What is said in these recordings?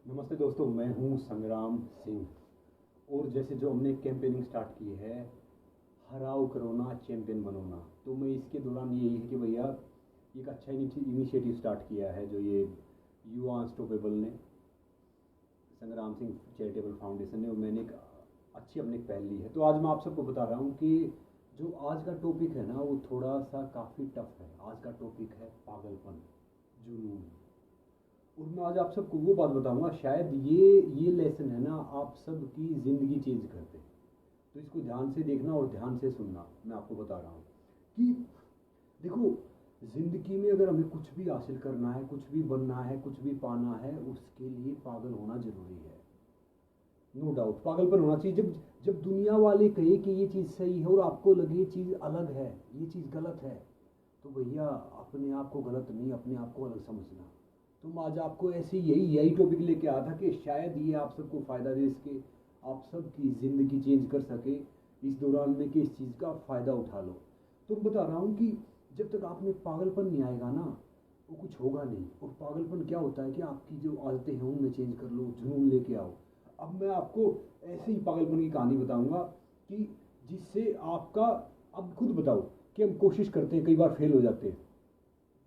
नमस्ते दोस्तों, मैं हूं संग्राम सिंह। और जैसे जो हमने कैंपेनिंग स्टार्ट की है, हराओ कोरोना चैंपियन बनो ना, तो मैं इसके दौरान यही है कि भैया एक अच्छा इनिशिएटिव स्टार्ट किया है जो ये युवा अनस्टॉपेबल ने, संग्राम सिंह चैरिटेबल फाउंडेशन ने, और मैंने एक अच्छी अपनी पहल ली है। तो आज मैं आप सबको बता रहा हूँ कि जो आज का टॉपिक है ना, वो थोड़ा सा काफ़ी टफ है। आज का टॉपिक है पागलपन, जुनून। और मैं आज आप सबको वो बात बताऊंगा, शायद ये लेसन है ना, आप सबकी ज़िंदगी चेंज कर दे। तो इसको ध्यान से देखना और ध्यान से सुनना। मैं आपको बता रहा हूँ कि देखो, ज़िंदगी में अगर हमें कुछ भी हासिल करना है, कुछ भी बनना है, कुछ भी पाना है, उसके लिए पागल होना ज़रूरी है। नो डाउट पागलपन होना चाहिए। जब जब दुनिया वाले कहे कि ये चीज़ सही है और आपको लगे ये चीज़ अलग है, ये चीज़ गलत है, तो भैया अपने आप को गलत नहीं, अपने आप को अलग समझना। तो मैं आज आपको ऐसे यही टॉपिक लेके आया था कि शायद ये आप सबको फ़ायदा दे, इसके आप सबकी ज़िंदगी चेंज कर सके इस दौरान में, कि इस चीज़ का फ़ायदा उठा लो। तो मैं बता रहा हूँ कि जब तक आप में पागलपन नहीं आएगा ना, वो कुछ होगा नहीं। और पागलपन क्या होता है कि आपकी जो आदतें हैं उनमें चेंज कर लो, जुनून लेके आओ। अब मैं आपको ऐसे ही पागलपन की कहानी बताऊंगा कि जिससे आपका, अब खुद बताओ कि हम कोशिश करते हैं, कई बार फेल हो जाते हैं,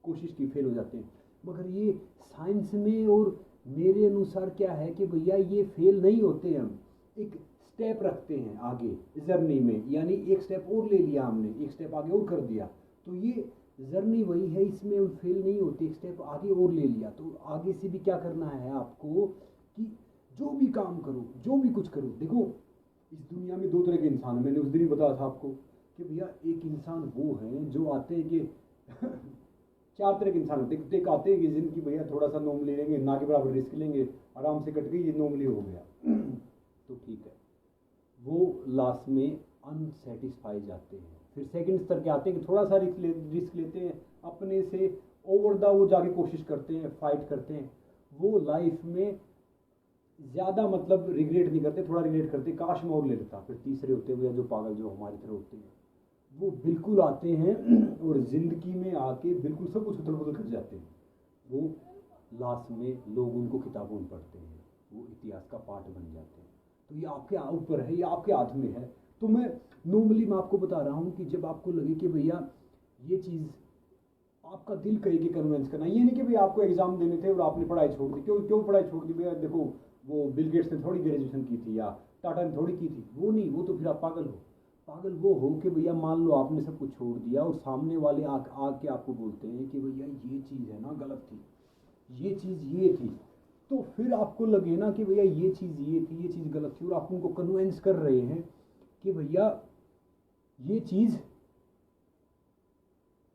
कोशिश की फेल हो जाते हैं, मगर ये साइंस में और मेरे अनुसार क्या है कि भैया ये फेल नहीं होते। हम एक स्टेप रखते हैं आगे जर्नी में, यानी एक स्टेप और ले लिया हमने, एक स्टेप आगे और कर दिया, तो ये जर्नी वही है, इसमें हम फेल नहीं होते। एक स्टेप आगे और ले लिया, तो आगे से भी क्या करना है आपको कि जो भी काम करो, जो भी कुछ करो। देखो, इस दुनिया में दो तरह के इंसान हैं। मैंने उस दिन ही बताया था आपको कि भैया एक इंसान वो है जो आते हैं कि चार तरह के इंसान होते हैं। एक आते हैं कि जिनकी भैया थोड़ा सा नॉम ले लेंगे, ना के बराबर रिस्क लेंगे, आराम से कट गई, ये नॉर्मली हो गया तो ठीक है, वो लास्ट में अनसेटिस्फाई जाते हैं। फिर सेकंड स्तर के आते हैं कि थोड़ा सा रिस्क लेते हैं, अपने से ओवर द वो जाके कोशिश करते हैं, फाइट करते हैं। वो लाइफ में ज़्यादा मतलब रिग्रेट नहीं करते, थोड़ा रिग्रेट करते, काश मैं और ले लेता। फिर तीसरे होते हुए जो पागल, जो हमारी तरह होते हैं, वो बिल्कुल आते हैं और ज़िंदगी में आके बिल्कुल सब कुछ उथल पुथल कर जाते हैं। वो लास्ट में लोग उनको किताबों में पढ़ते हैं, वो इतिहास का पार्ट बन जाते हैं। तो ये आपके ऊपर है, ये आपके हाथ में है। तो मैं आपको बता रहा हूँ कि जब आपको लगे कि भैया ये चीज़, आपका दिल कहे कि कन्वेंस करना, ये नहीं कि भाई आपको एग्जाम देने थे और आपने पढ़ाई छोड़ दी। क्यों क्यों पढ़ाई छोड़ दी भैया? देखो, वो बिल गेट्स ने थोड़ी ग्रेजुएशन की थी, या टाटा ने थोड़ी की थी, वो नहीं, वो तो फिर आप पागल हो। पागल वो हो कि भैया मान लो आपने सब कुछ छोड़ दिया और सामने वाले आके आपको बोलते हैं कि भैया ये चीज़ है ना गलत थी, ये चीज़ ये थी। तो फिर आपको लगे ना कि भैया ये चीज़ ये थी, ये चीज़ गलत थी, और आप उनको कन्वेंस कर रहे हैं कि भैया ये चीज़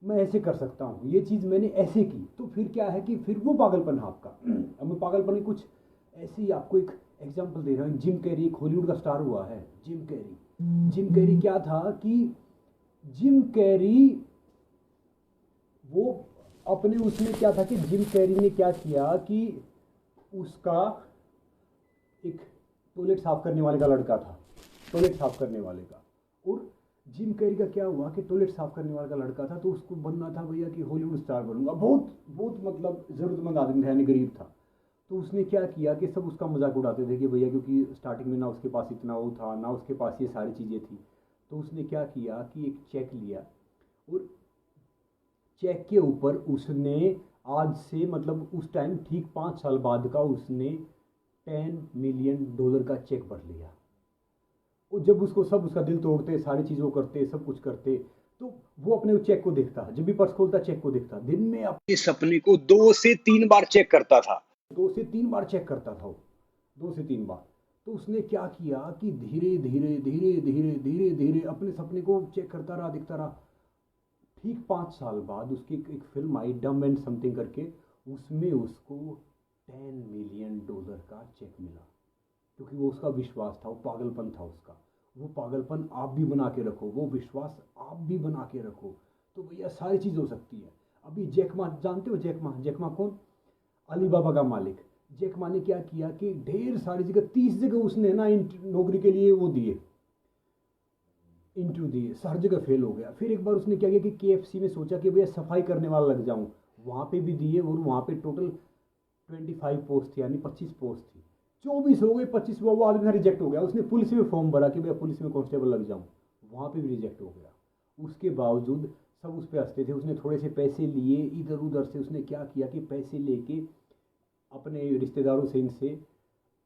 मैं ऐसे कर सकता हूँ, ये चीज़ मैंने ऐसे की। तो फिर क्या है कि फिर वो पागलपन है आपका। अब मैं पागलपन की कुछ ऐसे ही आपको एक एग्जांपल दे रहा हूँ। जिम कैरी एक हॉलीवुड का स्टार हुआ है, जिम कैरी। जिम कैरी क्या था कि जिम कैरी वो अपने उसमें क्या था कि जिम कैरी ने क्या किया कि उसका एक टॉयलेट साफ करने वाले का लड़का था, टॉयलेट साफ करने वाले का। और जिम कैरी का क्या हुआ कि टॉयलेट साफ करने वाले का लड़का था, तो उसको बनना था भैया कि हॉलीवुड स्टार बनूंगा। बहुत बहुत मतलब ज़रूरतमंद आदमी था, यानी गरीब था। तो उसने क्या किया कि सब उसका मजाक उड़ाते थे कि भैया, क्योंकि स्टार्टिंग में ना उसके पास इतना वो था, ना उसके पास ये सारी चीज़ें थी। तो उसने क्या किया कि एक चेक लिया, और चेक के ऊपर उसने, आज से मतलब उस टाइम ठीक 5 साल बाद का, उसने $10 मिलियन का चेक भर लिया। और जब उसको सब उसका दिल तोड़ते, सारी चीज़ों करते, सब कुछ करते, तो वो अपने चेक को देखता, जब भी पर्स खोलता चेक को देखता, दिन में अपने सपने को 2 से 3 बार चेक करता था। 2 से 3 बार चेक करता था वो, 2 से 3 बार। तो उसने क्या किया कि धीरे धीरे धीरे धीरे धीरे धीरे अपने सपने को चेक करता रहा, दिखता रहा। ठीक 5 साल बाद उसकी एक फिल्म आई, डम एंड समथिंग करके, उसमें उसको $10 मिलियन का चेक मिला। क्योंकि वो उसका विश्वास था, वो पागलपन था उसका। वो पागलपन आप भी बना के रखो, वो विश्वास आप भी बना के रखो, तो भैया सारी चीज़ हो सकती है। अभी जैकमा जानते हो? जैकमा, जैकमा कौन? अलीबाबा का मालिक। जैकमा ने क्या किया कि ढेर सारी जगह, 30 जगह उसने ना नौकरी के लिए वो दिए, इंटरव्यू दिए, हर जगह फेल हो गया। फिर एक बार उसने क्या किया कि KFC में सोचा कि भैया सफाई करने वाला लग जाऊं, वहाँ पे भी दिए, और वहाँ पे टोटल 25 पोस्ट थी, यानी 25 पोस्ट थी, 24 हो गई, 25 वो आदमी रिजेक्ट हो गया। उसने पुलिस में फॉर्म भरा कि भैया पुलिस में कांस्टेबल लग जाऊँ, वहाँ पे भी रिजेक्ट हो गया। उसके बावजूद सब उस पर हंसते थे। उसने थोड़े से पैसे लिए इधर उधर से, उसने क्या किया कि पैसे लेके अपने रिश्तेदारों से इनसे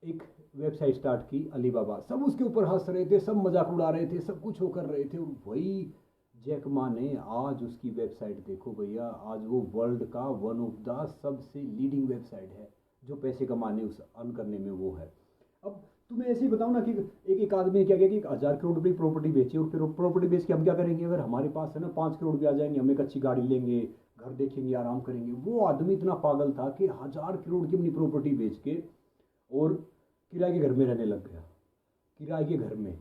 एक वेबसाइट स्टार्ट की, अलीबाबा। सब उसके ऊपर हंस रहे थे, सब मजाक उड़ा रहे थे, सब कुछ वो कर रहे थे। और वही जैक मा ने आज उसकी वेबसाइट देखो भैया, आज वो वर्ल्ड का वन ऑफ द सबसे लीडिंग वेबसाइट है, जो पैसे कमाने उस अर्न करने में वो है। अब तुम्हें ऐसे ही बताऊँ ना कि एक एक आदमी ने क्या किया कि 1,000 करोड़ रुपये प्रॉपर्टी बेची, और फिर प्रॉपर्टी बेच के हम क्या करेंगे, अगर हमारे पास है ना 5 करोड़ भी आ जाएंगे, हम एक अच्छी गाड़ी लेंगे, घर देखेंगे, आराम करेंगे। वो आदमी इतना पागल था कि 1,000 करोड़ की अपनी प्रॉपर्टी बेच के और किराए के घर में रहने लग गया। किराए के घर में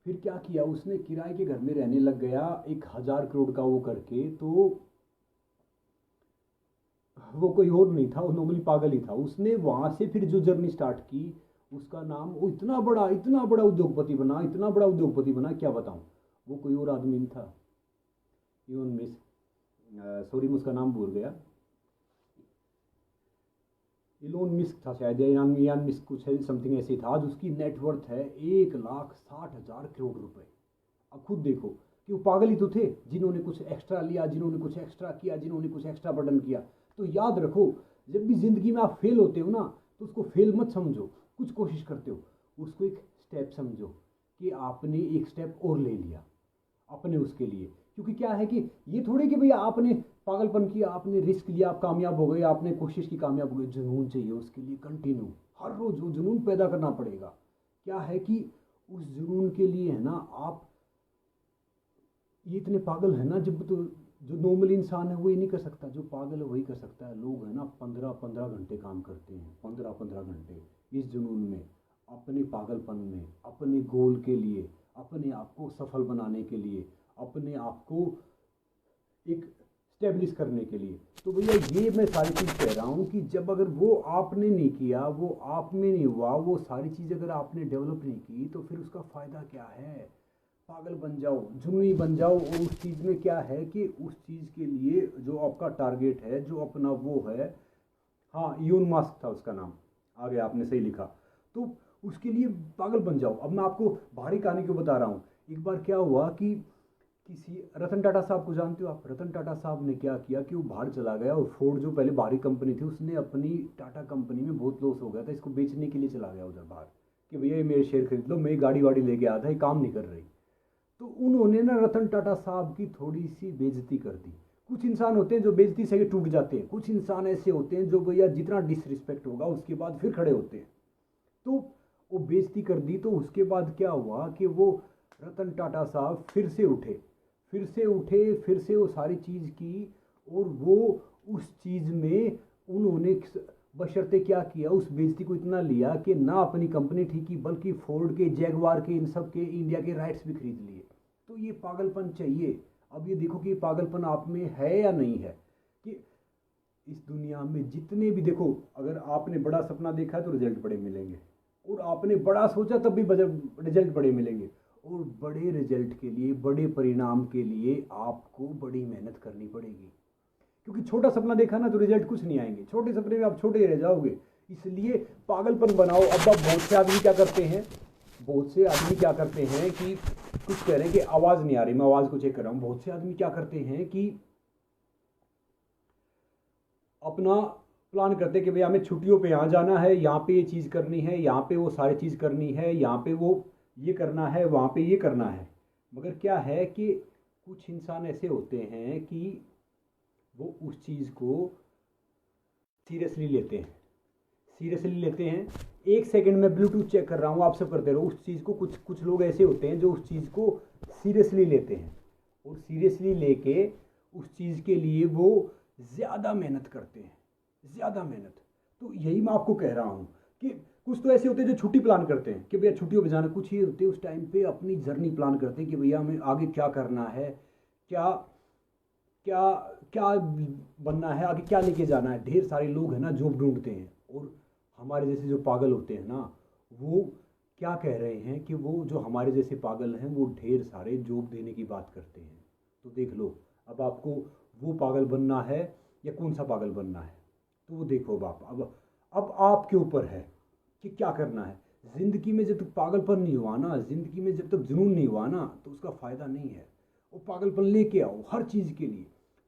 फिर क्या किया उसने, किराए के घर में रहने लग गया 1,000 करोड़ का वो करके। तो वो कोई और नहीं था, वो नॉर्मली पागल ही था। उसने वहां से फिर जो जर्नी स्टार्ट की, उसका नाम, वो इतना बड़ा उद्योगपति बना, इतना बड़ा उद्योगपति बना, क्या बताऊं। वो कोई और आदमी नहीं था, इवन मिस, सॉरी मैं उसका नाम भूल गया, इलोन मिस्क था शायद, या यान मिस्क कुछ है, समथिंग ऐसे था। आज उसकी नेटवर्थ है 1,60,000 करोड़ रुपए। अब खुद देखो कि वो पागल ही तो थे, जिन्होंने कुछ एक्स्ट्रा लिया, जिन्होंने कुछ एक्स्ट्रा किया, जिन्होंने कुछ एक्स्ट्रा बर्डन किया। तो याद रखो, जब भी जिंदगी में आप फेल होते हो ना, तो उसको फेल मत समझो, कुछ कोशिश करते हो, उसको एक स्टेप समझो कि आपने एक स्टेप और ले लिया अपने उसके लिए। क्योंकि क्या है कि ये थोड़ी कि भैया आपने पागलपन किया, आपने रिस्क लिया, आप कामयाब हो गए, आपने कोशिश की कामयाब हो गए। जुनून चाहिए उसके लिए, कंटिन्यू हर रोज वो जुनून पैदा करना पड़ेगा। क्या है कि उस जुनून के लिए है ना, आप ये इतने पागल है ना, जब तो जो नॉर्मल इंसान है वो ये नहीं कर सकता, जो पागल है वही कर सकता है। लोग है ना 15-15 घंटे काम करते हैं, 15-15 घंटे इस जुनून में, अपने पागलपन में, अपने गोल के लिए, अपने आप को सफल बनाने के लिए, अपने आप को एक स्टेब्लिश करने के लिए। तो भैया ये मैं सारी चीज़ कह रहा हूँ कि जब अगर वो आपने नहीं किया, वो आप में नहीं हुआ, वो सारी चीज़ अगर आपने डेवलप नहीं की, तो फिर उसका फ़ायदा क्या है। पागल बन जाओ, जुनूनी बन जाओ, और उस चीज़ में क्या है कि उस चीज़ के लिए जो आपका टारगेट है, जो अपना वो है, हाँ यून मास्क था उसका नाम, आ गया आपने सही लिखा। तो उसके लिए पागल बन जाओ। अब मैं आपको बाहरी कहानी क्यों बता रहा हूँ। एक बार क्या हुआ कि किसी रतन टाटा साहब को जानते हो आप। रतन टाटा साहब ने क्या किया कि वो बाहर चला गया, और फोर्ड जो पहले बाहरी कंपनी थी, उसने अपनी टाटा कंपनी में बहुत लॉस हो गया था, इसको बेचने के लिए चला गया उधर बाहर कि भैया ये मेरे शेयर खरीद लो, मैं गाड़ी वाड़ी लेके आया था, ये काम नहीं कर रही। तो उन्होंने ना रतन टाटा साहब की थोड़ी सी बेइज्जती कर दी। कुछ इंसान होते हैं जो बेइज्जती से टूट जाते हैं, कुछ इंसान ऐसे होते हैं जो भैया जितना डिसरिस्पेक्ट होगा उसके बाद फिर खड़े होते हैं। तो वो बेइज्जती कर दी। तो उसके बाद क्या हुआ कि वो रतन टाटा साहब फिर से उठे, फिर से वो सारी चीज़ की, और वो उस चीज़ में उन्होंने बशर्ते क्या किया, उस बेइज्जती को इतना लिया कि ना अपनी कंपनी ठीक की, बल्कि फोर्ड के, जैगवार के, इन सब के इंडिया के राइट्स भी खरीद लिए। तो ये पागलपन चाहिए। अब ये देखो कि ये पागलपन आप में है या नहीं है, कि इस दुनिया में जितने भी देखो, अगर आपने बड़ा सपना देखा है तो रिजल्ट बड़े मिलेंगे, और आपने बड़ा सोचा तब भी रिजल्ट बड़े मिलेंगे। और बड़े रिजल्ट के लिए, बड़े परिणाम के लिए आपको बड़ी मेहनत करनी पड़ेगी। क्योंकि छोटा सपना देखा ना तो रिजल्ट कुछ नहीं आएंगे, छोटे सपने में आप छोटे ही रह जाओगे। इसलिए पागलपन बनाओ। अब बहुत से आदमी क्या करते हैं, बहुत से आदमी क्या करते हैं कि कुछ कह रहे हैं कि आवाज़ नहीं आ रही, मैं आवाज़ को चेक कर रहा हूँ। बहुत से आदमी क्या करते हैं कि अपना प्लान करते हैं कि भाई हमें छुट्टियों पे यहाँ जाना है, यहाँ पे ये चीज़ करनी है, यहाँ पे वो सारी चीज़ करनी है, यहाँ पे वो ये करना है, वहाँ पे ये करना है। मगर क्या है कि कुछ इंसान ऐसे होते हैं कि वो उस चीज़ को सीरियसली लेते हैं, एक सेकंड में ब्लूटूथ चेक कर रहा हूँ, आप सब करते रहो उस चीज़ को। कुछ कुछ लोग ऐसे होते हैं जो उस चीज़ को सीरियसली लेते हैं, और सीरियसली लेके उस चीज़ के लिए वो ज़्यादा मेहनत करते हैं, ज़्यादा मेहनत। तो यही मैं आपको कह रहा हूँ कि कुछ तो ऐसे होते हैं जो छुट्टी प्लान करते हैं कि भैया छुट्टियों पे जाना, कुछ ये होते हैं उस टाइम पे अपनी जर्नी प्लान करते हैं कि भैया हमें आगे क्या करना है, क्या क्या क्या बनना है, आगे क्या लेके जाना है। ढेर सारे लोग हैं ना जॉब ढूंढते हैं, और हमारे जैसे जो पागल होते हैं ना, वो क्या कह रहे हैं कि वो जो हमारे जैसे पागल हैं वो ढेर सारे जॉब देने की बात करते हैं। तो देख लो, अब आपको वो पागल बनना है या कौन सा पागल बनना है। तो वो देखो बाप, अब आपके ऊपर है कि क्या करना है। ज़िंदगी में जब तक पागलपन नहीं हुआ ना, ज़िंदगी में जब तक जुनून नहीं हुआ ना, तो उसका फ़ायदा नहीं है। वो पागलपन लेके आओ हर चीज़ के लिए,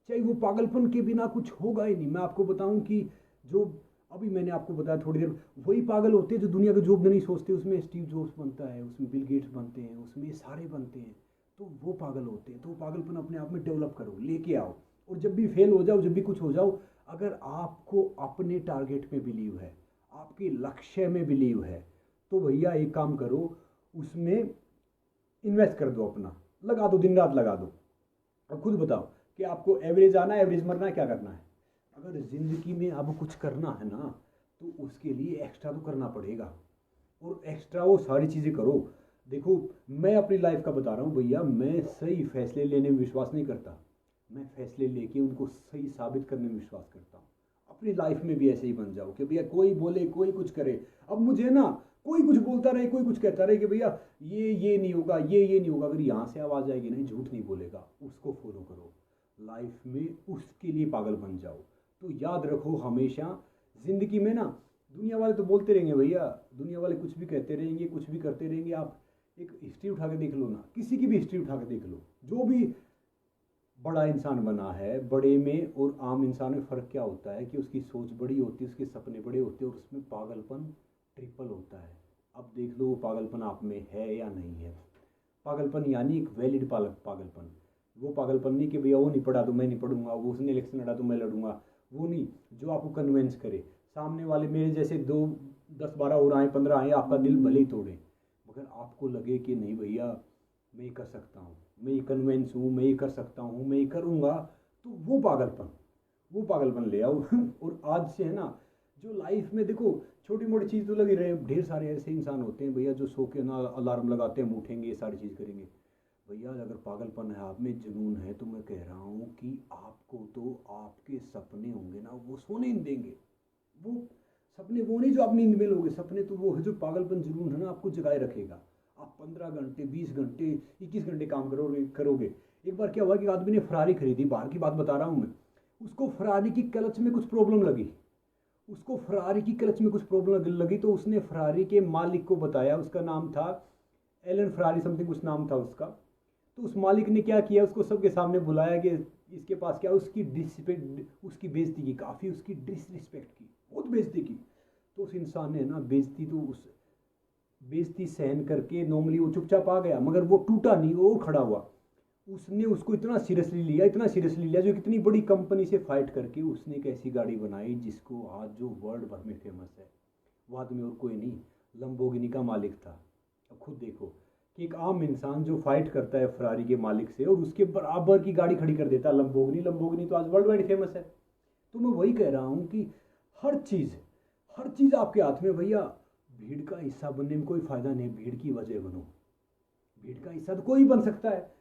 चाहे वो पागलपन के बिना कुछ होगा ही नहीं। मैं आपको बताऊं कि जो अभी मैंने आपको बताया थोड़ी देर, वही पागल होते हैं जो दुनिया के जॉब नहीं सोचते। उसमें स्टीव जॉब्स बनता है, उसमें बिल गेट्स बनते हैं, उसमें ये सारे बनते हैं। तो वो पागल होते हैं। तो वो पागलपन अपने आप में डेवलप करो, लेके आओ। और जब भी फेल हो जाओ, जब भी कुछ हो जाओ, अगर आपको अपने टारगेट में बिलीव है, आपके लक्ष्य में बिलीव है, तो भैया एक काम करो, उसमें इन्वेस्ट कर दो, अपना लगा दो, दिन रात लगा दो। अब खुद बताओ कि आपको एवरेज आना है, एवरेज मरना है, क्या करना है। अगर ज़िंदगी में अब कुछ करना है ना, तो उसके लिए एक्स्ट्रा तो करना पड़ेगा, और एक्स्ट्रा वो सारी चीज़ें करो। देखो, मैं अपनी लाइफ का बता रहा हूँ भैया, मैं सही फैसले लेने में विश्वास नहीं करता, मैं फैसले लेके उनको सही साबित करने में विश्वास करता हूँ। अपनी लाइफ में भी ऐसे ही बन जाओ कि भैया कोई बोले, कोई कुछ करे, अब मुझे ना कोई कुछ बोलता रहे, कोई कुछ कहता रहे कि भैया ये नहीं होगा, ये नहीं होगा, अगर यहाँ से आवाज़ आएगी नहीं, झूठ नहीं बोलेगा, उसको फॉलो करो। लाइफ में उसके लिए पागल बन जाओ। तो याद रखो हमेशा ज़िंदगी में ना, दुनिया वाले तो बोलते रहेंगे भैया, दुनिया वाले कुछ भी कहते रहेंगे, कुछ भी करते रहेंगे। आप एक हिस्ट्री उठा के देख लो ना, किसी की भी हिस्ट्री उठा के देख लो, जो भी बड़ा इंसान बना है, बड़े में और आम इंसान में फ़र्क क्या होता है कि उसकी सोच बड़ी होती है, उसके सपने बड़े होते हैं, और उसमें पागलपन ट्रिपल होता है। अब देख लो वो पागलपन आप में है या नहीं है। पागलपन यानी एक वैलिड पागलपन। वो पागलपन नहीं कि भैया वो नहीं पढ़ा तो मैं नहीं पढ़ूंगा, वो उसने इलेक्शन लड़ा तो मैं लड़ूंगा, वो नहीं। जो आपको कन्वेंस करे, सामने वाले मेरे जैसे दो 10-12 और आए, 15 आए, आपका दिल भले ही तोड़े, मगर आपको लगे कि नहीं भैया मैं ये कर सकता हूँ, मैं ये कन्वेंस हूँ, मैं ये कर सकता हूँ, मैं ये करूँगा, तो वो पागलपन ले आओ। और आज से है ना, जो लाइफ में देखो छोटी मोटी चीज़ तो लगी रहे, ढेर सारे ऐसे इंसान होते हैं भैया जो सो के ना अलार्म लगाते हैं, हम उठेंगे, ये सारी चीज़ करेंगे। भैया अगर पागलपन है, आप में जुनून है, तो मैं कह रहा हूँ कि आपको तो आपके सपने होंगे ना, वो सोने नहीं देंगे। वो सपने वो नहीं जो आप नींद में लोगे, सपने तो वो है जो पागलपन जुनून है ना, आपको जगाए रखेगा। आप 15 घंटे, 20 घंटे, 21 घंटे काम करोगे। एक बार क्या हुआ कि आदमी ने फरारी खरीदी, बाहर की बात बता रहा हूँ मैं। उसको फरारी की क्लच में कुछ प्रॉब्लम लगी, तो उसने फरारी के मालिक को बताया, उसका नाम था एलन फरारी समथिंग कुछ नाम था उसका। तो उस मालिक ने क्या किया, उसको सबके सामने बुलाया कि इसके पास क्या, उसकी डिसरिस्पेक्ट, उसकी बेइज्जती की, काफ़ी उसकी डिसरिस्पेक्ट की, बहुत बेइज्जती की। तो उस इंसान ने ना बेइज्जती सहन करके नॉर्मली वो चुपचाप आ गया, मगर वो टूटा नहीं, वो खड़ा हुआ। उसने उसको इतना सीरियसली लिया जो कितनी बड़ी कंपनी से फाइट करके उसने एक ऐसी गाड़ी बनाई जिसको आज जो वर्ल्ड भर में फेमस है। वो आदमी और कोई नहीं, लंबोर्गिनी का मालिक था। अब खुद देखो कि एक आम इंसान जो फाइट करता है फरारी के मालिक से, और उसके बराबर की गाड़ी खड़ी कर देता है लंबोर्गिनी तो आज वर्ल्ड वाइड फेमस है। तो मैं वही कह रहा हूँ कि हर चीज़ आपके हाथ में भैया। भीड़ का हिस्सा बनने में कोई फ़ायदा नहीं, भीड़ की वजह बनो। भीड़ का हिस्सा तो कोई बन सकता है,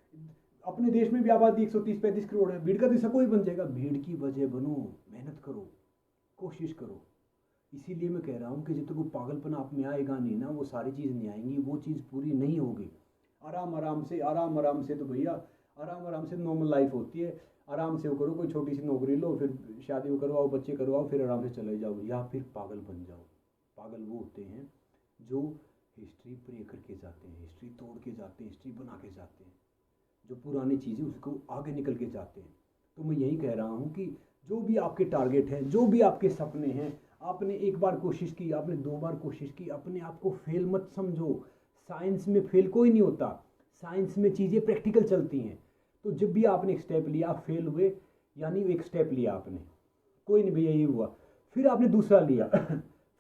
अपने देश में भी आबादी 130-135 करोड़ है, भीड़ का तो हिस्सा कोई बन जाएगा। भीड़ की वजह बनो, मेहनत करो, कोशिश करो। इसीलिए मैं कह रहा हूँ कि जब तक वो पागलपन आप में आएगा नहीं ना, वो सारी चीज़ नहीं आएंगी, वो चीज़ पूरी नहीं होगी। आराम आराम से तो भैया, आराम आराम से नॉर्मल लाइफ होती है। आराम से वो करो, कोई छोटी सी नौकरी लो, फिर शादी वो करवाओ, बच्चे करवाओ, फिर आराम से चले जाओ, या फिर पागल बन जाओ। पागल वो होते हैं जो हिस्ट्री प्रे करके जाते हैं, हिस्ट्री तोड़ के जाते हैं, हिस्ट्री बना के जाते हैं, जो पुरानी चीज़ें उसको आगे निकल के जाते हैं। तो मैं यही कह रहा हूँ कि जो भी आपके टारगेट हैं, जो भी आपके सपने हैं, आपने एक बार कोशिश की, आपने 2 बार कोशिश की, अपने आप को फेल मत समझो। साइंस में फेल कोई नहीं होता, साइंस में चीज़ें प्रैक्टिकल चलती हैं। तो जब भी आपने एक स्टेप लिया, आप फेल हुए, यानी एक स्टेप लिया आपने, कोई नहीं भैया ये हुआ, फिर आपने दूसरा लिया,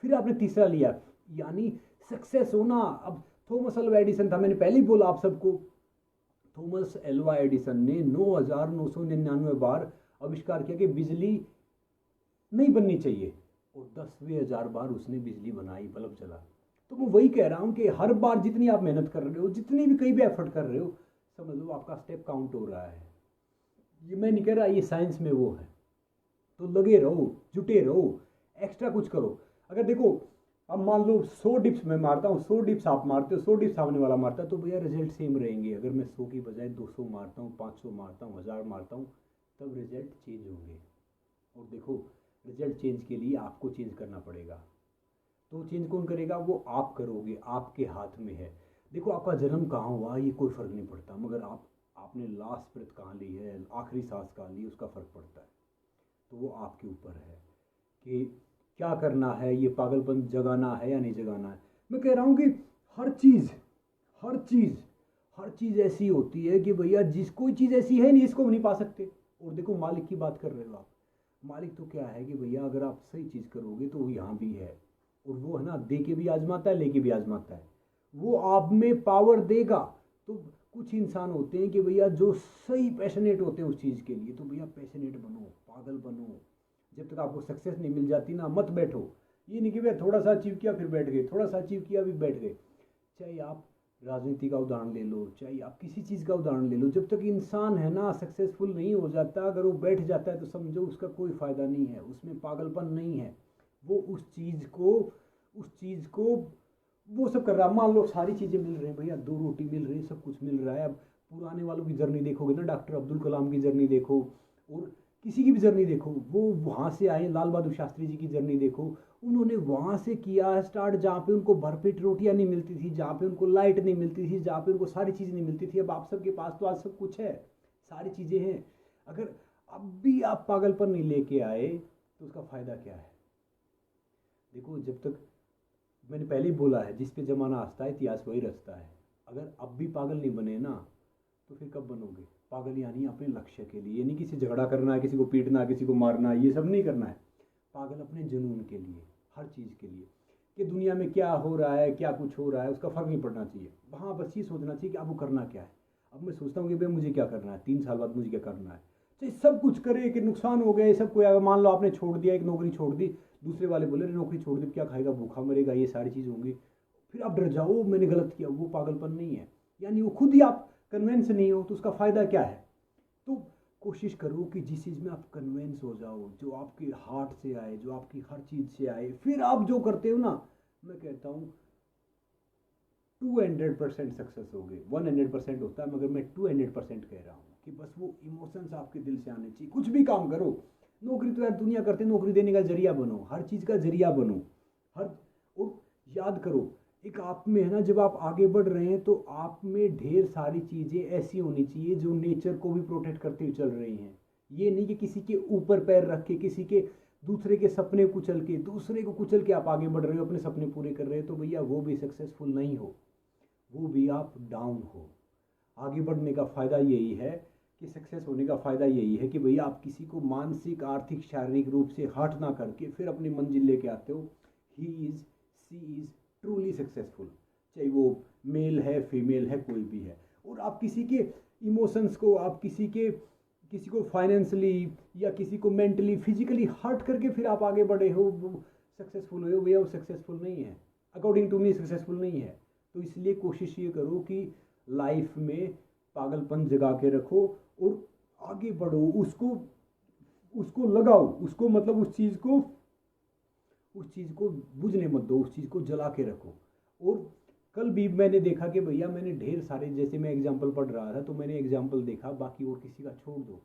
फिर आपने तीसरा लिया, यानी सक्सेस होना। अब थॉमस अल्वा एडिसन था, मैंने पहले ही बोला आप सबको, थॉमस एल्वा एडिसन ने 9,999 बार आविष्कार किया कि बिजली नहीं बननी चाहिए, और 10,000 बार उसने बिजली बनाई, बल्ब चला। तो मैं वही कह रहा हूँ कि हर बार जितनी आप मेहनत कर रहे हो, जितनी भी कहीं भी एफर्ट कर रहे हो, समझ लो आपका स्टेप काउंट हो रहा है। ये मैं नहीं कह रहा ये साइंस में वो है। तो लगे रहो, जुटे रहो, एक्स्ट्रा कुछ करो। अगर देखो, अब मान लो 100 डिप्स मैं मारता हूँ, 100 डिप्स आप मारते हो, 100 डिप्स सामने वाला मारता है, तो भैया रिजल्ट सेम रहेंगे। अगर मैं 100 की बजाय 200 मारता हूँ, 500 मारता हूँ, 1000 मारता हूँ, तब रिजल्ट चेंज होंगे। और देखो, रिजल्ट चेंज के लिए आपको चेंज करना पड़ेगा। तो चेंज कौन करेगा? वो आप करोगे, आपके हाथ में है। देखो आपका जन्म कहाँ हुआ ये कोई फ़र्क नहीं पड़ता, मगर आपने लास्ट ब्रेथ कहाँ ली है, आखिरी सांस कहाँ ली, उसका फ़र्क पड़ता है। तो वो आपके ऊपर है कि क्या करना है, ये पागलपन जगाना है या नहीं जगाना है। मैं कह रहा हूँ कि हर चीज़ हर चीज़ हर चीज़ ऐसी होती है कि भैया जिस कोई चीज़ ऐसी है नहीं इसको नहीं पा सकते। और देखो मालिक की बात कर रहे हो आप, मालिक तो क्या है कि भैया अगर आप सही चीज़ करोगे तो वो यहाँ भी है, और वो है ना दे के भी आजमाता है, लेके भी आजमाता है। वो आप में पावर देगा। तो कुछ इंसान होते हैं कि भैया जो सही पैशनेट होते हैं उस चीज़ के लिए, तो भैया पैशनेट बनो, पागल बनो। जब तक आपको सक्सेस नहीं मिल जाती ना, मत बैठो। ये नहीं कि भैया थोड़ा सा अचीव किया फिर बैठ गए, थोड़ा सा अचीव किया फिर बैठ गए। चाहे आप राजनीति का उदाहरण ले लो, चाहे आप किसी चीज़ का उदाहरण ले लो, जब तक इंसान है ना सक्सेसफुल नहीं हो जाता, अगर वो बैठ जाता है तो समझो उसका कोई फ़ायदा नहीं है, उसमें पागलपन नहीं है। वो उस चीज़ को वो सब कर रहा है। मान लो सारी चीज़ें मिल रही हैं भैया, 2 रोटी मिल रही है, सब कुछ मिल रहा है। अब पुराने वालों की जर्नी देखोगे ना, डॉक्टर अब्दुल कलाम की जर्नी देखो, और किसी की भी जर्नी देखो, वो वहाँ से आए, लाल बहादुर शास्त्री जी की जर्नी देखो, उन्होंने वहाँ से किया स्टार्ट जहाँ पे उनको भरपेट रोटियाँ नहीं मिलती थी, जहाँ पे उनको लाइट नहीं मिलती थी, जहाँ पे उनको सारी चीज़ें नहीं मिलती थी। अब आप सबके पास तो आज सब कुछ है, सारी चीज़ें हैं। अगर अब भी आप पागलपन नहीं लेके आए तो उसका फ़ायदा क्या है? देखो जब तक, मैंने पहले ही बोला है, जिस पे ज़माना हंसता है इतिहास वही रचता है। अगर अब भी पागल नहीं बने ना, तो फिर कब बनोगे पागल? यानी अपने लक्ष्य के लिए, ये नहीं किसी झगड़ा करना है, किसी को पीटना, किसी को मारना, ये सब नहीं करना है। पागल अपने जुनून के लिए, हर चीज़ के लिए, कि दुनिया में क्या हो रहा है, क्या कुछ हो रहा है, उसका फ़र्क नहीं पड़ना चाहिए। हाँ बस ये सोचना चाहिए कि अब वो करना क्या है। अब मैं सोचता हूँ कि भाई मुझे क्या करना है, 3 साल बाद मुझे क्या करना है। चाहे सब कुछ करे कि नुकसान हो गया, ये सब कोई, अगर मान लो आपने छोड़ दिया, एक नौकरी छोड़ दी, दूसरे वाले बोले नौकरी छोड़ दी क्या खाएगा, भूखा मरेगा, ये सारी चीज़ होंगी, फिर आप डर जाओ मैंने गलत किया। वो पागलपन नहीं है। यानी वो खुद ही आप कन्वेंस नहीं हो, तो उसका फ़ायदा क्या है? तो कोशिश करो कि जिस चीज़ में आप कन्वेंस हो जाओ, जो आपके हार्ट से आए, जो आपकी हर चीज़ से आए, फिर आप जो करते हो ना, मैं कहता हूँ 200% सक्सेस हो गए। 100% होता है, मगर मैं 200% कह रहा हूँ कि बस वो इमोशंस आपके दिल से आने चाहिए। कुछ भी काम करो, नौकरी तो यार दुनिया करते, नौकरी देने का जरिया बनो, हर चीज़ का जरिया बनो। हर और याद करो, एक आप में है ना, जब आप आगे बढ़ रहे हैं तो आप में ढेर सारी चीज़ें ऐसी होनी चाहिए जो नेचर को भी प्रोटेक्ट करते हुए चल रही हैं। ये नहीं कि किसी के ऊपर पैर रख के, किसी के दूसरे के सपने कुचल के, दूसरे को कुचल के आप आगे बढ़ रहे हो, अपने सपने पूरे कर रहे हो, तो भैया वो भी सक्सेसफुल नहीं हो, वो भी आप डाउन हो। आगे बढ़ने का फ़ायदा यही है कि सक्सेस होने का फ़ायदा यही है कि भैया आप किसी को मानसिक, आर्थिक, शारीरिक रूप से हर्ट ना करके फिर अपनी मंजिल लेके आते हो। He is, she is truly successful, चाहे वो मेल है, फीमेल है, कोई भी है। और आप किसी के इमोशंस को, आप किसी को फाइनेंशियली या किसी को मेंटली, फिजिकली हर्ट करके फिर आप आगे बढ़े हो, सक्सेसफुल हुए हो, भैया वो सक्सेसफुल नहीं है। अकॉर्डिंग टू मी सक्सेसफुल नहीं है। तो इसलिए कोशिश ये करो कि लाइफ में पागलपन जगा के रखो और आगे बढ़ो, उसको उसको लगाओ, उसको मतलब उस चीज़ को बुझने मत दो, उस चीज़ को जला के रखो। और कल भी मैंने देखा कि भैया मैंने ढेर सारे, जैसे मैं एग्जाम्पल पढ़ रहा था तो मैंने एग्जाम्पल देखा, बाकी और किसी का छोड़ दो,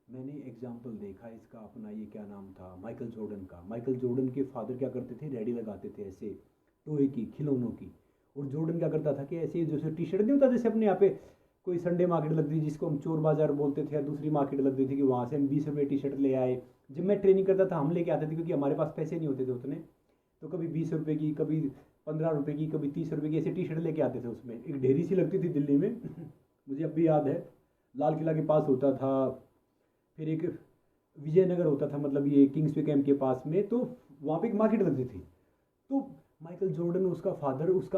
मैंने एग्जाम्पल देखा इसका अपना, ये क्या नाम था, माइकल जॉर्डन का। माइकल जॉर्डन के फादर क्या करते थे, रेडी लगाते थे ऐसे टोए की, खिलौनों की। और जॉर्डन क्या करता था कि ऐसे जैसे टी शर्ट नहीं होता, जैसे अपने यहाँ पे कोई संडे मार्केट लगती थी जिसको हम चोर बाजार बोलते थे, या दूसरी मार्केट लगती थी कि वहाँ से हम 20 रुपये टी शर्ट ले आए। जब मैं ट्रेनिंग करता था हम लेके आते थे, क्योंकि हमारे पास पैसे नहीं होते थे उतने, तो कभी 20 रुपये की, कभी 15 रुपये की, कभी 30 रुपये की, ऐसे टी शर्ट लेके आते थे। उसमें एक ढेरी सी लगती थी दिल्ली में मुझे अब भी याद है, लाल किला के पास होता था, फिर एक विजयनगर होता था, मतलब ये किंग्स वे कैंप के पास में, तो वहाँ पे एक मार्केट लगती थी। तो माइकल जॉर्डन, उसका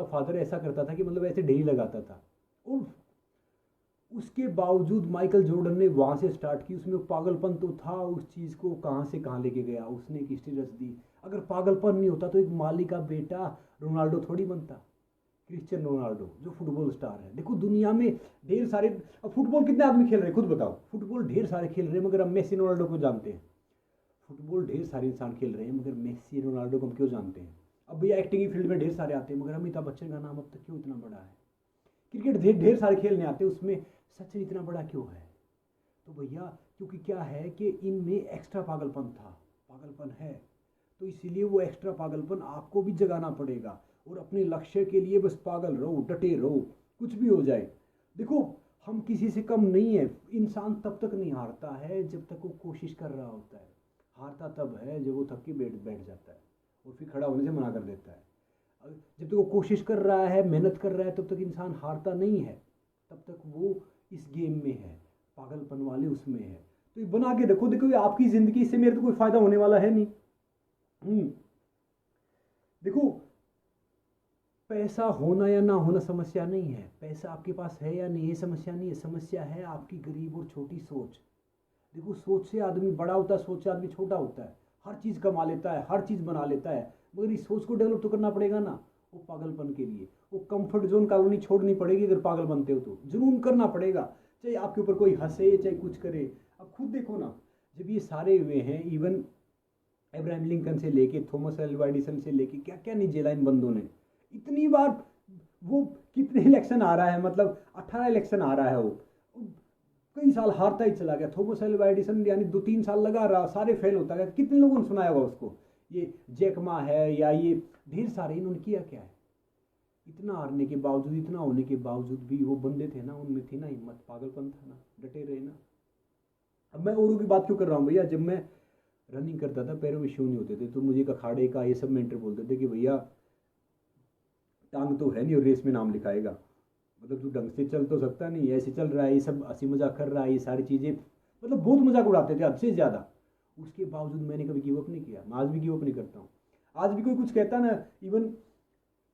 फादर ऐसा करता था कि मतलब ऐसे ढेरी लगाता था। और उसके बावजूद माइकल जॉर्डन ने वहाँ से स्टार्ट की, उसमें पागलपन तो था, उस चीज़ को कहाँ से कहाँ लेके गया, उसने एक हिस्ट्री रच दी। अगर पागलपन नहीं होता तो एक माली का बेटा रोनाल्डो थोड़ी बनता, क्रिस्टियानो रोनाल्डो जो फुटबॉल स्टार है। देखो दुनिया में ढेर सारे, अब फुटबॉल कितने आदमी खेल रहे हैं खुद बताओ, फुटबॉल ढेर सारे खेल रहे हैं, मगर हम मेसी रोनाल्डो को जानते हैं। फुटबॉल ढेर सारे इंसान खेल रहे हैं, मगर मेसी रोनाल्डो को हम क्यों जानते हैं? अब भैया एक्टिंग की फील्ड में ढेर सारे आते हैं, मगर अमिताभ बच्चन का नाम अब तक क्यों इतना बड़ा है? क्रिकेट ढेर सारे खेलने आते हैं, उसमें सचिन इतना बड़ा क्यों है? तो भैया क्योंकि क्या है कि इनमें एक्स्ट्रा पागलपन था। पागलपन है। तो इसीलिए वो एक्स्ट्रा पागलपन आपको भी जगाना पड़ेगा, और अपने लक्ष्य के लिए बस पागल रहो, डटे रहो, कुछ भी हो जाए। देखो, हम किसी से कम नहीं है। इंसान तब तक नहीं हारता है जब तक वो कोशिश कर रहा होता है। हारता तब है जब वो थक के बैठ बैठ जाता है और फिर खड़ा होने से मना कर देता है। जब तक वो कोशिश कर रहा है, मेहनत कर रहा है, तब तक इंसान हारता नहीं है। तब तक वो इस गेम में है, पागलपन वाले उसमें है। तो ये बना के रखो। देखो, ये आपकी ज़िंदगी से मेरे तो कोई फ़ायदा होने वाला है नहीं। देखो, पैसा होना या ना होना समस्या नहीं है। पैसा आपके पास है या नहीं, ये समस्या नहीं है। समस्या है आपकी गरीब और छोटी सोच। देखो, सोच से आदमी बड़ा होता है, सोच से आदमी छोटा होता है। हर चीज़ कमा लेता है, हर चीज़ बना लेता है, मगर इस सोच को डेवलप तो करना पड़ेगा ना। वो पागलपन के लिए वो कंफर्ट जोन कॉलोनी छोड़नी पड़ेगी। अगर पागल बनते हो तो जुनून करना पड़ेगा, चाहे आपके ऊपर कोई हंसे चाहे कुछ करे। अब खुद देखो ना, जब ये सारे हुए हैं, इवन अब्राहम लिंकन से लेके थॉमस एल्वा एडिसन से लेके क्या क्या नहीं जेला इन बंदों ने। इतनी बार वो कितने इलेक्शन आ रहा है, मतलब 18 इलेक्शन आ रहा है, वो कई साल हारता ही चला गया। थॉमस एल्वा एडिसन यानी 2-3 साल लगा रहा, सारे फेल होता गया। कितने लोगों ने सुनाया होगा उसको। ये जैक मा है या ये ढेर सारे, इन्होंने किया क्या है। इतना हारने के बावजूद, इतना होने के बावजूद भी वो बंदे थे ना, उनमें थी ना हिम्मत, पागलपन था ना, डटे रहे ना। अब मैं औरों की बात क्यों कर रहा हूँ भैया। जब मैं रनिंग करता था, पैरों में शू नहीं होते थे, तो मुझे एक अखाड़े का ये सब मेंटर बोलते थे कि भैया टांग तो है नहीं और रेस में नाम लिखाएगा, मतलब तू ढंग से चल तो सकता नहीं, ऐसे चल रहा है, ये सब हंसी मजाक कर रहा है, ये सारी चीज़ें, मतलब बहुत मजाक उड़ाते थे हद से ज़्यादा। उसके बावजूद मैंने कभी गिव अप नहीं किया। मैं आज भी गिव अप नहीं करता हूँ। आज भी कोई कुछ कहता ना, इवन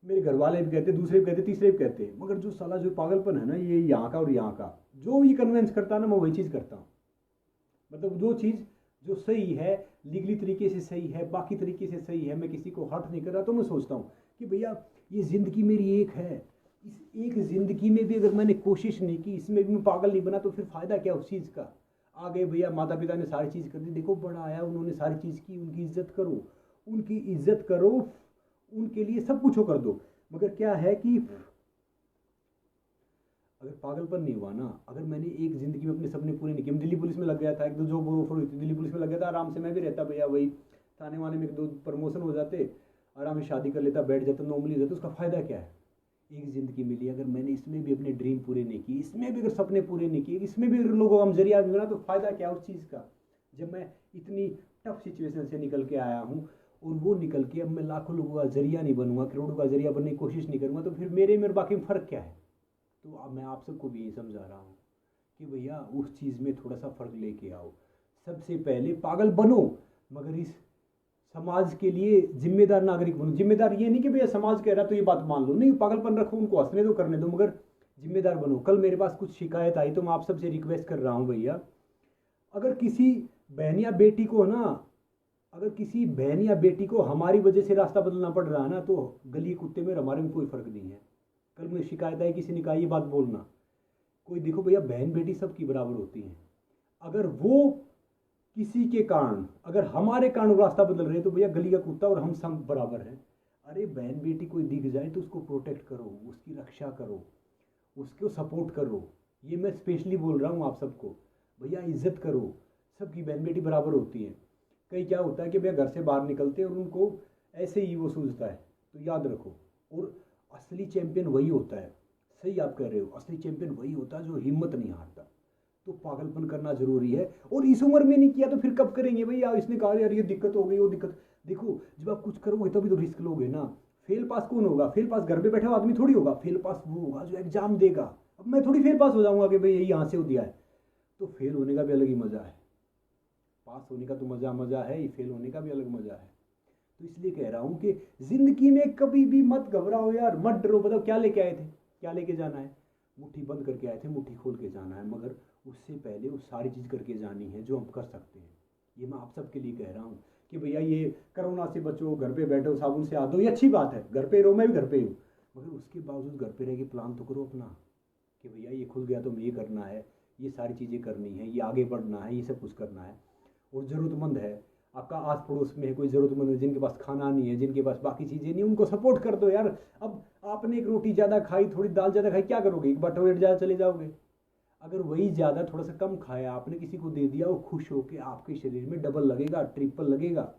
मेरे घर वाले भी कहते, दूसरे भी कहते, तीसरे भी कहते, मगर जो साला जो पागलपन है ना, ये यहाँ का और यहाँ का, जो ये कन्वेंस करता है ना, मैं वही चीज़ करता हूँ। मतलब जो चीज़ जो सही है, लीगली तरीके से सही है, बाकी तरीके से सही है, मैं किसी को हर्ट नहीं कर रहा, तो मैं सोचता हूँ कि भैया ये ज़िंदगी मेरी एक है। इस एक ज़िंदगी में भी अगर मैंने कोशिश नहीं की, इसमें भी मैं पागल नहीं बना, तो फिर फ़ायदा क्या उस चीज़ का। आ गए भैया, माता पिता ने सारी चीज़ कर दी, देखो बड़ा आया, उन्होंने सारी चीज़ की, उनकी इज्जत करो, उनकी इज्जत करो, उनके लिए सब कुछ हो कर दो। मगर क्या है कि अगर पागलपन नहीं हुआ ना, अगर मैंने एक ज़िंदगी में अपने सपने पूरे नहीं किए, दिल्ली पुलिस में लग गया था, 1-2 जॉब ऑफर हुई थी, दिल्ली पुलिस में लग गया था, आराम से मैं भी रहता भैया, वही थाने वाने में 1-2 प्रमोशन हो जाते, आराम से शादी कर लेता, बैठ जाता, नॉर्मली हो जाता। उसका फ़ायदा क्या है। एक ज़िंदगी मिली, अगर मैंने इसमें भी अपने ड्रीम पूरे नहीं किए, इसमें भी अगर सपने पूरे नहीं किए, इसमें भी अगर लोगों का हम जरिया मिला, तो फ़ायदा क्या उस चीज़ का। जब मैं इतनी टफ सिचुएशन से निकल के आया हूँ, और वो निकल के अब मैं लाखों लोगों का जरिया नहीं बनूंगा, करोड़ों का जरिया बनने की कोशिश नहीं करूँगा, तो फिर मेरे बाकी में फ़र्क क्या है। तो अब मैं आप सबको भी यही समझा रहा हूँ कि भैया उस चीज़ में थोड़ा सा फ़र्क लेके आओ। सबसे पहले पागल बनो, मगर इस समाज के लिए जिम्मेदार नागरिक बनो। जिम्मेदार ये नहीं कि भैया समाज कह रहा तो ये बात मान लो, नहीं, पागलपन रखो, उनको हंसने दो, करने दो, मगर जिम्मेदार बनो। कल मेरे पास कुछ शिकायत आई, तो मैं आप सबसे रिक्वेस्ट कर रहा हूँ भैया, अगर किसी बहन या बेटी को ना, अगर किसी बहन या बेटी को हमारी वजह से रास्ता बदलना पड़ रहा है ना, तो गली कुत्ते में हमारे में कोई फ़र्क नहीं है। कल मुझे शिकायत आई, किसी ने कहा ये बात बोलना, कोई देखो भैया, बहन बेटी सबकी बराबर होती हैं। अगर वो किसी के कारण, अगर हमारे कारण रास्ता बदल रहे, तो भैया गली का कुत्ता और हम सब बराबर हैं। अरे बहन बेटी कोई दिख जाए तो उसको प्रोटेक्ट करो, उसकी रक्षा करो, उसको सपोर्ट करो। ये मैं स्पेशली बोल रहा हूँ आप सबको, भैया इज्जत करो, सबकी बहन बेटी बराबर होती हैं। कई क्या होता है कि भैया घर से बाहर निकलते हैं और उनको ऐसे ही वो सूझता है, तो याद रखो। और असली चैंपियन वही होता है, सही आप कह रहे हो, असली चैंपियन वही होता है जो हिम्मत नहीं हारता। तो पागलपन करना जरूरी है, और इस उम्र में नहीं किया तो फिर कब करेंगे भैया। इसने कहा यार ये दिक्कत हो गई, वो दिक्कत। देखो, जब आप कुछ करोगे तभी तो रिस्क लोगे ना। फेल पास कौन होगा। फेल पास घर पे बैठा हुआ आदमी थोड़ी होगा। फेल पास वो होगा जो एग्जाम देगा। अब मैं थोड़ी फेल पास हो जाऊंगा कि भाई यही यहाँ से हो दिया है। तो फेल होने का भी अलग ही मजा है, पास होने का तो मजा है ही, फेल होने का भी अलग मजा है। तो इसलिए कह रहा हूँ कि जिंदगी में कभी भी मत घबराओ यार, मत डरो। बताओ क्या लेके आए थे, क्या लेके जाना है। मुट्ठी बंद करके आए थे, मुट्ठी खोल के जाना है, मगर उससे पहले वो सारी चीज़ करके जानी है जो हम कर सकते हैं। ये मैं आप सबके लिए कह रहा हूँ कि भैया ये कोरोना से बचो, घर पे बैठो, साबुन से हाथ धो, ये अच्छी बात है, घर पे रहो, मैं भी घर पे हूँ, मगर उसके बावजूद घर पे रह के प्लान तो करो अपना कि भैया ये खुल गया तो हमें ये करना है, ये सारी चीज़ें करनी है, ये आगे बढ़ना है, ये सब कुछ करना है। और ज़रूरतमंद है, आपका आस पड़ोस में है कोई ज़रूरतमंद है, जिनके पास खाना नहीं है, जिनके पास बाकी चीज़ें नहीं, उनको सपोर्ट कर दो यार। अब आपने एक रोटी ज़्यादा खाई, थोड़ी दाल ज़्यादा खाई, क्या करोगे, एक बार टॉयलेट ज़्यादा चले जाओगे। अगर वही ज़्यादा थोड़ा सा कम खाया आपने, किसी को दे दिया, वो खुश हो के आपके शरीर में डबल लगेगा, ट्रिपल लगेगा,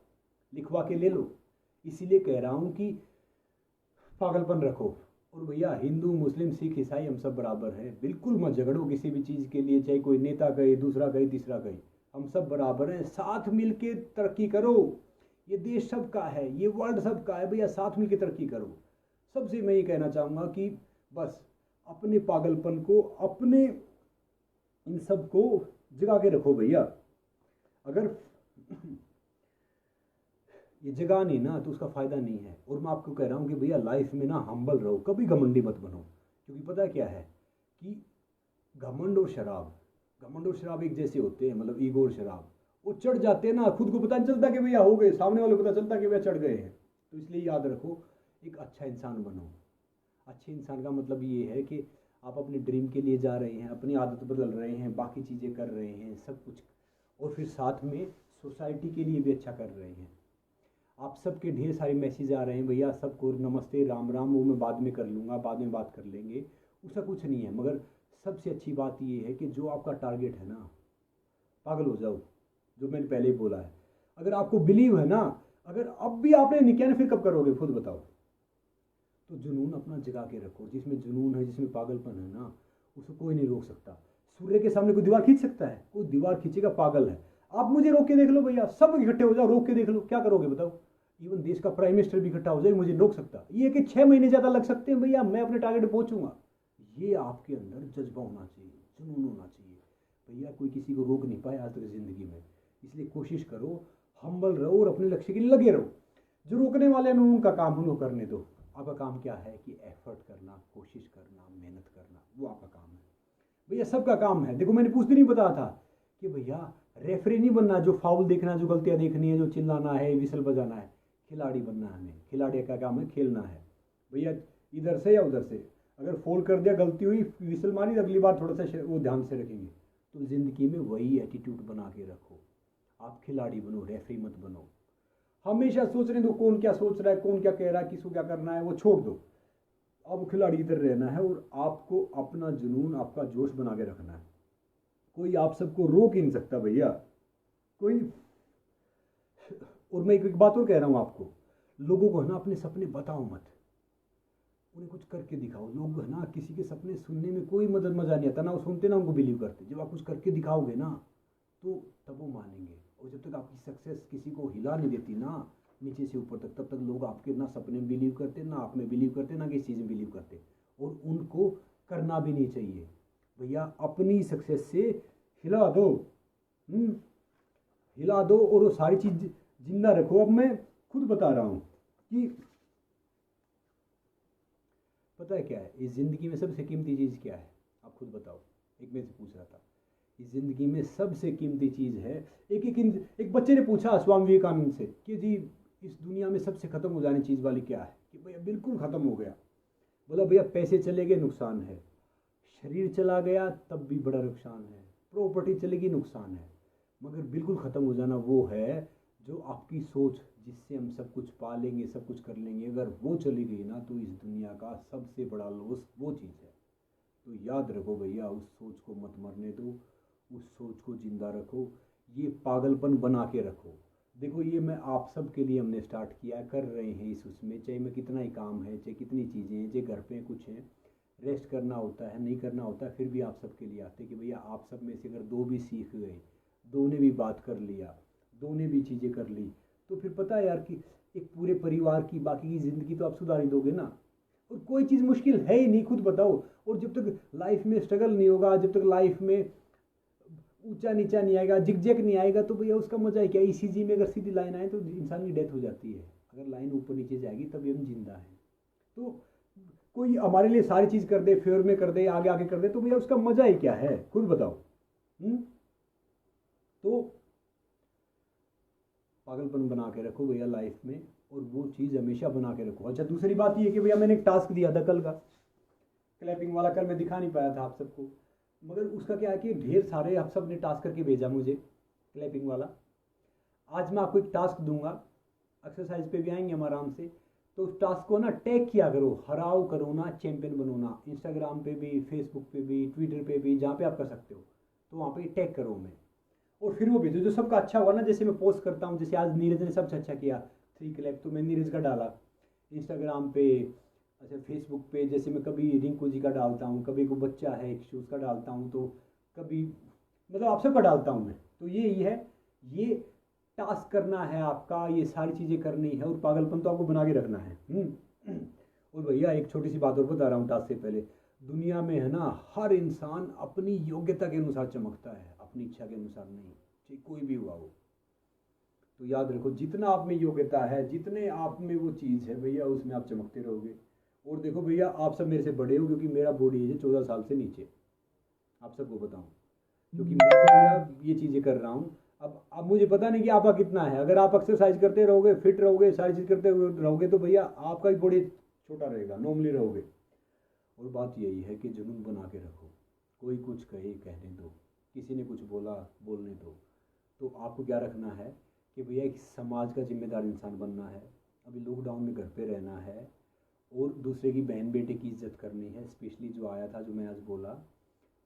लिखवा के ले लो। इसीलिए कह रहा हूँ कि पागलपन रखो। और भैया हिंदू मुस्लिम सिख ईसाई हम सब बराबर हैं, बिल्कुल मत झगड़ो किसी भी चीज़ के लिए, चाहे कोई नेता कहे, दूसरा कहे, तीसरा कहे, हम सब बराबर हैं। साथ मिल के तरक्की करो, ये देश सबका है, ये वर्ल्ड सबका है भैया, साथ मिल के तरक्की करो। सबसे मैं ये कहना चाहूँगा कि बस अपने पागलपन को, अपने इन सब को जगा के रखो भैया। अगर ये जगह नहीं ना तो उसका फ़ायदा नहीं है। और मैं आपको कह रहा हूँ कि भैया लाइफ में ना हम्बल रहो, कभी घमंडी मत बनो। क्योंकि पता क्या है कि घमंड और शराब, घमंड और शराब एक जैसे होते हैं, मतलब ईगो और शराब, वो चढ़ जाते हैं ना, खुद को पता नहीं चलता कि भैया हो गए, सामने वाले को पता चलता कि भैया चढ़ गए हैं। तो इसलिए याद रखो, एक अच्छा इंसान बनो। अच्छे इंसान का मतलब ये है कि आप अपने ड्रीम के लिए जा रहे हैं, अपनी आदत बदल रहे हैं, बाकी चीज़ें कर रहे हैं, सब कुछ, और फिर साथ में सोसाइटी के लिए भी अच्छा कर रहे हैं। आप सबके ढेर सारे मैसेज आ रहे हैं भैया, सबको नमस्ते राम राम, वो मैं बाद में कर लूँगा, बाद में बात कर लेंगे, उसका कुछ नहीं है। मगर सबसे अच्छी बात ये है कि जो आपका टारगेट है ना, पागल हो जाओ, जो मैंने पहले ही बोला है। अगर आपको बिलीव है ना, अगर अब भी आपने नहीं किया ना, फिर कब करोगे खुद बताओ। तो जुनून अपना जगा के रखो, जिसमें जुनून है, जिसमें पागलपन है ना, उसको कोई नहीं रोक सकता। सूर्य के सामने कोई दीवार खींच सकता है? कोई दीवार खींचेगा पागल है। आप मुझे रोक के देख लो भैया, सब इकट्ठे हो जाओ, रोक के देख लो, क्या करोगे बताओ। इवन देश का प्राइम मिनिस्टर भी इकट्ठा हो जाए, मुझे रोक सकता। ये कि 6 महीने ज़्यादा लग सकते हैं भैया, मैं अपने टारगेट पहुंचूंगा। ये आपके अंदर जज्बा होना चाहिए, जुनून होना चाहिए भैया। कोई किसी को रोक नहीं पाया आज तक ज़िंदगी में, इसलिए कोशिश करो, हम्बल रहो और अपने लक्ष्य के लिए लगे रहो। जो रोकने वाले हैं उनका काम उनको करने दो। आपका काम क्या है कि एफर्ट करना, कोशिश करना, मेहनत करना, वो आपका काम है भैया, सबका काम है। देखो मैंने कुछ दिन ही बताया था कि भैया रेफरी नहीं बनना, जो फाउल देखना, जो गलतियां देखनी है, जो चिल्लाना है, विसल बजाना है। खिलाड़ी बनना है हमें, खिलाड़ी का काम है खेलना है भैया, इधर से या उधर से। अगर फोल कर दिया, गलती हुई, विसल मारी, अगली बार थोड़ा सा वो ध्यान से रखेंगे। तो ज़िंदगी में वही एटीट्यूड बना के रखो, आप खिलाड़ी बनो, रेफरी मत बनो। हमेशा सोच रहे दो कौन क्या सोच रहा है, कौन क्या कह रहा है, किसको क्या करना है, वो छोड़ दो। अब खिलाड़ी इधर रहना है और आपको अपना जुनून, आपका जोश बना के रखना है। कोई आप सबको रोक ही नहीं सकता भैया, कोई। और मैं एक बात और कह रहा हूँ आपको, लोगों को है ना अपने सपने बताओ मत, उन्हें कुछ करके दिखाओ। लोग है ना किसी के सपने सुनने में कोई मजा नहीं आता ना, वो सुनते ना उनको बिलीव करते। जब आप कुछ करके दिखाओगे ना तो तब वो मानेंगे। और जब तक आपकी सक्सेस किसी को हिला नहीं देती ना नीचे से ऊपर तक, तब तक लोग आपके ना सपने में बिलीव करते, ना आप में बिलीव करते, ना किसी चीज़ में बिलीव करते। और उनको करना भी नहीं चाहिए भैया। अपनी सक्सेस से हिला दो, हिला दो, और वो सारी चीज़ जिंदा रखो। अब मैं खुद बता रहा हूँ कि पता है क्या है, इस ज़िंदगी में सबसे कीमती चीज़ क्या है, आप खुद बताओ। एक मेरे से पूछ रहा था, इस ज़िंदगी में सबसे कीमती चीज़ है, एक बच्चे ने पूछा स्वामी विवेकानंद से कि जी इस दुनिया में सबसे ख़त्म हो जाने चीज़ वाली क्या है। कि भैया बिल्कुल ख़त्म हो गया। बोला भैया पैसे चले गए नुकसान है, शरीर चला गया तब भी बड़ा नुकसान है, प्रॉपर्टी चलेगी नुकसान है, मगर बिल्कुल ख़त्म हो जाना वो है जो आपकी सोच, जिससे हम सब कुछ पा लेंगे, सब कुछ कर लेंगे। अगर वो चली गई ना तो इस दुनिया का सबसे बड़ा लॉस वो चीज़ है। तो याद रखो भैया, उस सोच को मत मरने दो, उस सोच को जिंदा रखो, ये पागलपन बना के रखो। देखो ये मैं आप सब के लिए हमने स्टार्ट किया, कर रहे हैं इस उसमें, चाहे मैं कितना ही काम है, चाहे कितनी चीज़ें हैं, चाहे घर पे कुछ है, रेस्ट करना होता है, नहीं करना होता है, फिर भी आप सब के लिए आते कि भैया आप सब में से अगर 2 भी सीख गए, 2 ने भी बात कर लिया, 2 ने भी चीज़ें कर ली, तो फिर पता है यार कि एक पूरे परिवार की बाकी की ज़िंदगी तो आप सुधार ही दोगे ना। और कोई चीज़ मुश्किल है ही नहीं, खुद बताओ। और जब तक लाइफ में स्ट्रगल नहीं होगा, जब तक लाइफ में ऊंचा नीचा नहीं आएगा, जिगजैग नहीं आएगा, तो भैया उसका मजा है क्या। ईसीजी में अगर सीधी लाइन आए तो इंसान की डेथ हो जाती है, अगर लाइन ऊपर नीचे जाएगी तभी हम जिंदा हैं। तो कोई हमारे लिए सारी चीज़ कर दे, फेवर में कर दे, आगे आगे कर दे, तो भैया उसका मजा ही क्या है, खुद बताओ। तो पागलपन बना के रखो भैया लाइफ में, और वो चीज़ हमेशा बना के रखो। अच्छा दूसरी बात ये कि भैया मैंने एक टास्क दिया था कल का, क्लैपिंग वाला, कल मैं दिखा नहीं पाया था आप सबको, मगर उसका क्या है कि ढेर सारे आप सब ने टास्क करके भेजा मुझे क्लैपिंग वाला। आज मैं आपको एक टास्क दूंगा, एक्सरसाइज पे भी आएंगे हम आराम से। तो उस टास्क को ना टैग किया करो, हराओ कोरोना चैंपियन बनो ना। इंस्टाग्राम पे भी, फेसबुक पे भी, ट्विटर पे भी, जहाँ पे आप कर सकते हो, तो वहाँ पे टैग करो मैं, और फिर वो भेजो जो सबका अच्छा हुआ ना। जैसे मैं पोस्ट करता हूँ, जैसे आज नीरज ने सबसे अच्छा किया 3 क्लैप, तो मैं नीरज का डाला इंस्टाग्राम पे। अच्छा, फेसबुक पे जैसे मैं कभी रिंकू जी का डालता हूँ, कभी कोई बच्चा है एक शूज़ का डालता हूँ, तो कभी मतलब आप सबका डालता हूँ मैं। तो ये है, ये टास्क करना है आपका, ये सारी चीज़ें करनी है, और पागलपन तो आपको बना के रखना है। और भैया एक छोटी सी बात और बता रहा हूँ टास्क से पहले, दुनिया में है ना, हर इंसान अपनी योग्यता के अनुसार चमकता है, अपनी इच्छा के अनुसार नहीं, चाहे कोई भी हुआ हो। तो याद रखो, जितना आप में योग्यता है, जितने आप में वो चीज़ है भैया, उसमें आप चमकते रहोगे। और देखो भैया, आप सब मेरे से बड़े हो, क्योंकि मेरा बॉडी है 14 साल से नीचे, आप सबको बताऊँ, क्योंकि मैं तो भैया ये चीज़ें कर रहा हूँ। अब मुझे पता नहीं कि आपका कितना है। अगर आप एक्सरसाइज करते रहोगे, फिट रहोगे, सारी चीज़ करते रहोगे, तो भैया आपका भी बॉडी छोटा रहेगा, नॉर्मली रहोगे। और बात यही है कि जुनून बना के रखो, कोई कुछ कहे कहने दो, किसी ने कुछ बोला बोलने दो। तो आपको क्या रखना है कि भैया एक समाज का जिम्मेदार इंसान बनना है, अभी लॉकडाउन में घर पे रहना है, और दूसरे की बहन बेटे की इज्जत करनी है, स्पेशली जो आया था, जो मैं आज बोला।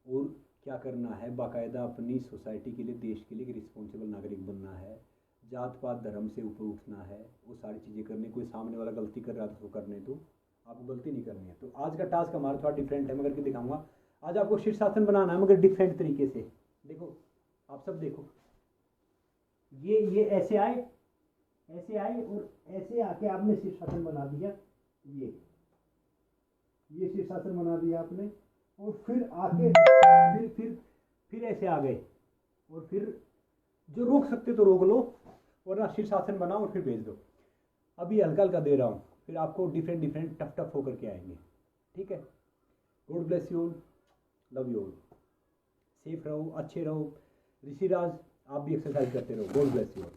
और क्या करना है, बाकायदा अपनी सोसाइटी के लिए, देश के लिए एक रिस्पॉन्सिबल नागरिक बनना है, जात पात धर्म से ऊपर उठना है, वो सारी चीज़ें करनी। कोई सामने वाला गलती कर रहा था तो करने दो, आपको गलती नहीं करनी है। तो आज का टास्क हमारा थोड़ा डिफरेंट है, मैं करके दिखाऊंगा। आज आपको शीर्षासन बनाना है, मगर डिफरेंट तरीके से। देखो, आप सब देखो, ये ऐसे आए, ऐसे आए, और ऐसे आके आपने शीर्षासन बना दिया, ये शीर्षासन बना दिया आपने, और फिर आके फिर ऐसे आ गए, और फिर जो रोक सकते तो रोक लो, वरना शीर्षासन बनाओ और फिर भेज दो। अभी हल्का हल्का दे रहा हूँ, फिर आपको डिफरेंट डिफरेंट टफ टफ होकर के आएंगे, ठीक है। God bless you all, love you all, safe रहो, अच्छे रहो। ऋषिराज, आप भी एक्सरसाइज करते रहो। God bless you all.